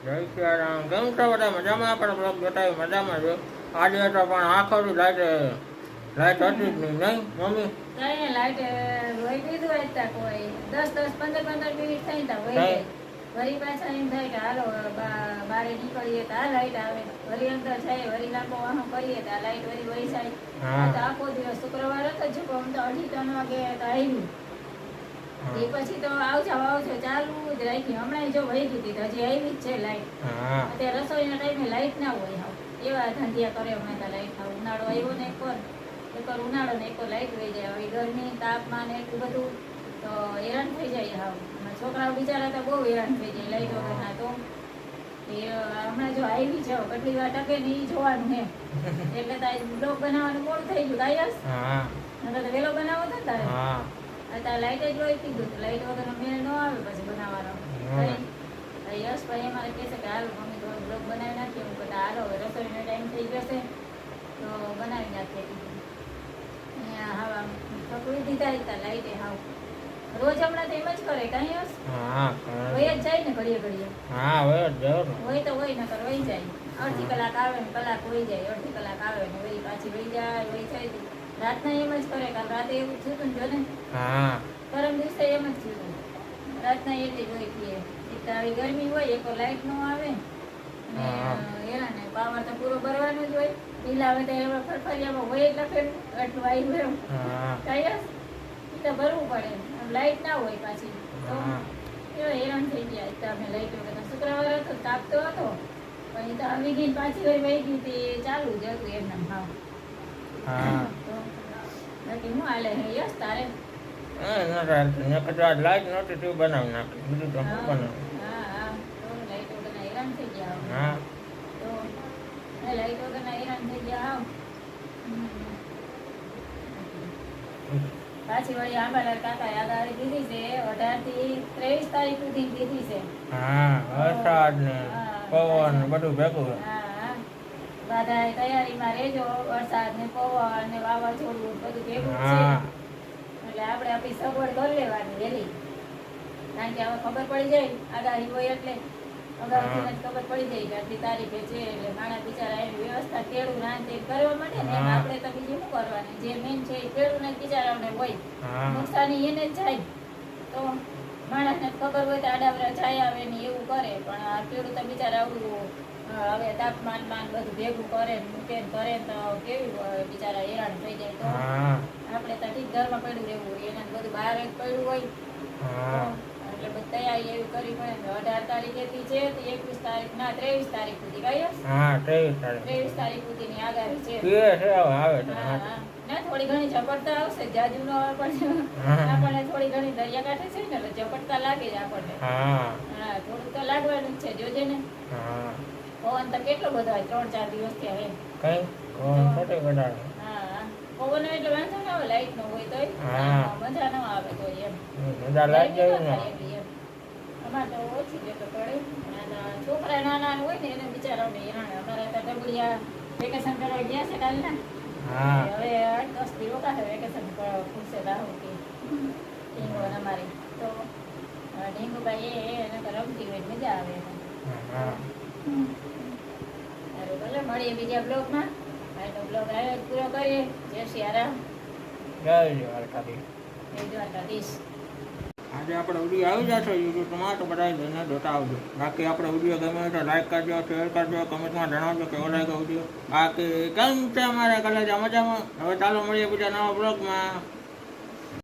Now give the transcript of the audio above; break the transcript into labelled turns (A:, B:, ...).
A: જય શ્રી રામ. કેમ છો બધા મજામાં? આપણે બ્લોગ જોતા હોય મજામાં છે. આજે તો પણ આખો લાઈટ હતી જ નહીં મમ્મી.
B: કઈ લાઈટ રોઈ દીધું હોય ત્યાં કોઈ 10-10 15-15 મિનિટ થઈ તા હોય જાય. વળી પાછા એમ થાય કે હાલો બારે નીકળીએ તો આ લાઈટ આવે, વળી અંદર જાય, વળી લાંબો વાહન કરીએ તો આ લાઈટ વળી વહી જાય. તો આખો દિવસ શુક્રવાર હતો જ આમ તો 2:30 વાગે તો આવ્યું. એ પછી તો આવજો ચાલુ જ રાખી. હમણાં જો વહી ગઈ હતી હજી આવી જ છે લાઈટ. અત્યારે રસોઈના ટાઈમે લાઈટ ના હોય હાવ એવા ધંધિયા કરે. હમણાં તો લાઈટ હાવ ઉનાળો આવ્યો ને એકવાર ઉનાળો ને એકવાર લાઈટ વહી જાય. હવે ગરમી તાપમાન એટલું બધું તો હેરાન થઈ જાય હાવ. છોકરાઓ બિચારા તો બહુ હેરાન થઈ જાય લાઈટ વગરના. તો હમણાં જો આવી છે કેટલી વાર ટકે ને એ જોવાનું હે. એટલે તો બ્લોગ બનાવવાનું મોડું થઈ ગયું કાયસ. નકર તો વેલો બનાવો તો તારે અત્યારે લાઈટ જ હોય કીધું લાઈટ વગરનો મેળ ન આવે પછી બનાવવાનો. યશભાઈ અમારે કહે છે કે હાલો મમ્મી તો બ્લોગ બનાવી નાખીએ. હું બધા હાલો રસોઈનો ટાઈમ થઈ જશે તો બનાવી નાખીએ કીધું. અહીંયા હાવ પકડી દીધા હતા લાઈટે હાવ. રોજ હમણાં તો એમ જ કરે કઈ યશ? હોય જ જાય ને ઘડીએ હોય તો હોય નકર વહી જાય. અડધી કલાક આવે ને કલાક વહી જાય, અડધી કલાક આવે ને વહી પાછી વહી જાય વહી જાય. રાતના એમ જ કરે. કાલ રાતે એવું થયું હતું ને જો ને પરમ દિવસે એમ જ થયું હતું. રાતના એટલી જ હોય પીએ. આવી ગરમી હોય એક લાઈટ નો આવે અને હેરાન પાવર તો પૂરો ભરવાનો જ હોય. બિલ આવે તો એમાં ફરફરિયામાં હોય લખેલું આટલું આવ્યું એમ કઈ તો ભરવું પડે. લાઈટ ના હોય પાછી તો એવા હેરાન થઈ ગયા. તો અમે લાઈટ વગર શુક્રવાર હતો તાપતો હતો પણ એ તો આવી ગઈ પાછી વહી ગઈ હતી. ચાલુ જ હતું એમને ભાવ. બાકી હું હાલે યશ તારે?
A: લાઈટ નહોતી તું બનાવી નાખી બીજું તો બનાવ.
B: લાઈટ વગરના હેરાન થઈ ગયા. તો લાઈટ વગરના હેરાન થઈ ગયા. પાછી વળી આંબાલાલ કાકા આગાડી દીધી છે 18 થી 23 તારીખ સુધી દીધી છે.
A: વરસાદ ને પવન બધું ભેગું.
B: બધા તૈયારીમાં રહેજો. વરસાદ ને પવન ને વાવાઝોડું બધું ભેગું છે એટલે આપણે આપણી સગવડ કરી લેવાની વહેલી. કારણ કે હવે ખબર પડી જાય આગાહી હોય એટલે અગાઉથી જ ખબર પડી જાય કે આટલી તારીખે છે એટલે માણસ બિચારા એની વ્યવસ્થા ખેડૂત રાંધે કરવા માટે ને આપણે તો બીજું શું કરવાની. જે મેન છે એ ખેડૂતને બિચારાને હોય નુકસાની એને જ જાય. તો માણસને ખબર હોય તો આડાવડા જાય આવે ને એવું કરે. પણ આ ખેડૂત બિચારા આવડું હવે તાપમાન બધું ભેગું કરે મૂકે કરે તો કેવી બિચારા હેરાન થઈ જાય. તો આપણે તો ઠીક ઘરમાં પડ્યું રહેવું હોય એને બધું બહાર જ પડ્યું હોય એટલે બધી તૈયારી એવી કરી પડે. 18 તારીખેથી છે 21 તારીખ ના 23 તારીખ સુધી ગયા. 23 તારીખ સુધીની આગાહી છે. ના થોડી ઘણી ઝપટતા આવશે જાજુ નો આવે પણ આપણને થોડી ઘણી દરિયાકાંઠે છે ને એટલે ઝપટતા લાગે જ આપણને. થોડુંક તો લાગવાનું જ છે જોજે ને. પવન તો કેટલો બધો હોય 3-4 દિવસ થી હવે પવન એટલે વાંધો ના આવે. લાઈટ નો હોય તો મજા ન આવે તો એમ અમારે તો ઓછી જતો પડે. છોકરા નાના હોય ને એને બિચારાઓને હેરાન. અમારે તો ડબડિયા વેકેશન કરવા ગયા છે કાલના. હવે 8-10 દી રોકાશે વેકેશન ખુલશે રાહુ અમારે તો ઢીંગુભાઈ એને રમતી હોય મજા આવે. સારું ભલે મળીએ બીજા બ્લોગમાં. આજનો બ્લોગ આવ્યો પૂરો કરીએ. જય શ્રી રામ.
A: જય દ્વારકાધીશ. આજે આપણે વિડીયો આવી જશો યુટ્યુબમાં તો બધા જઈને જોતા આવજો. બાકી આપણે વિડીયો ગમે તો લાઈક કરજો, શેર કરજો, કમેન્ટમાં જણાવજો કેવો લાગ્યો વિડીયો. બાકી કેમ છે અમારા કલેજા મજામાં? હવે ચાલો મળીએ બીજા નવા બ્લોગમાં.